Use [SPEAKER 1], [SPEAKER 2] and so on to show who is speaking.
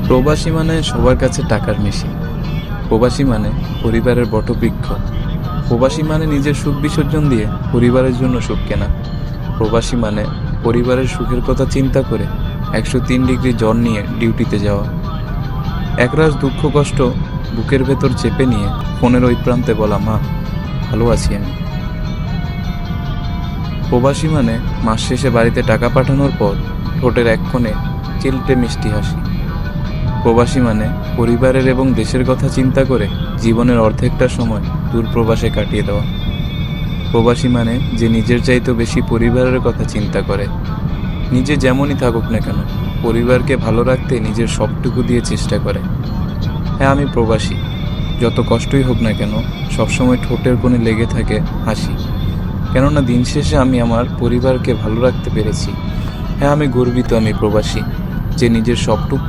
[SPEAKER 1] প্রবাসী মানে সবার কাছে টাকার মেশিন। প্রবাসী মানে পরিবারের বটবৃক্ষ। প্রবাসী মানে নিজের সুখ বিসর্জন দিয়ে পরিবারের জন্য সুখ কেনা। প্রবাসী মানে পরিবারের সুখের কথা চিন্তা করে 103 ডিগ্রি জ্বর নিয়ে ডিউটিতে যাওয়া। একরাশ দুঃখ কষ্ট বুকের ভেতর চেপে নিয়ে ফোনের ওই প্রান্তে বলা, মা ভালো আছি আমি। প্রবাসী মানে মাস শেষে বাড়িতে টাকা পাঠানোর পর ঠোঁটের এক কোণে চিলটে মিষ্টি হাসি। প্রবাসী মানে পরিবারের এবং দেশের কথা চিন্তা করে জীবনের অর্ধেকটা সময় দূর প্রবাসে কাটিয়ে দেওয়া। প্রবাসী মানে যে নিজের চাইতেও বেশি পরিবারের কথা চিন্তা করে। নিজে যেমনই থাকুক না কেন, পরিবারকে ভালো রাখতে নিজের সবটুকু দিয়ে চেষ্টা করে। হ্যাঁ, আমি প্রবাসী। যত কষ্টই হোক না কেন, সবসময় ঠোঁটের কোণে লেগে থাকে হাসি, কেননা দিন শেষে আমি আমার পরিবারকে ভালো রাখতে পেরেছি। হ্যাঁ, আমি গর্বিত, আমি প্রবাসী যে নিজের সবটুকু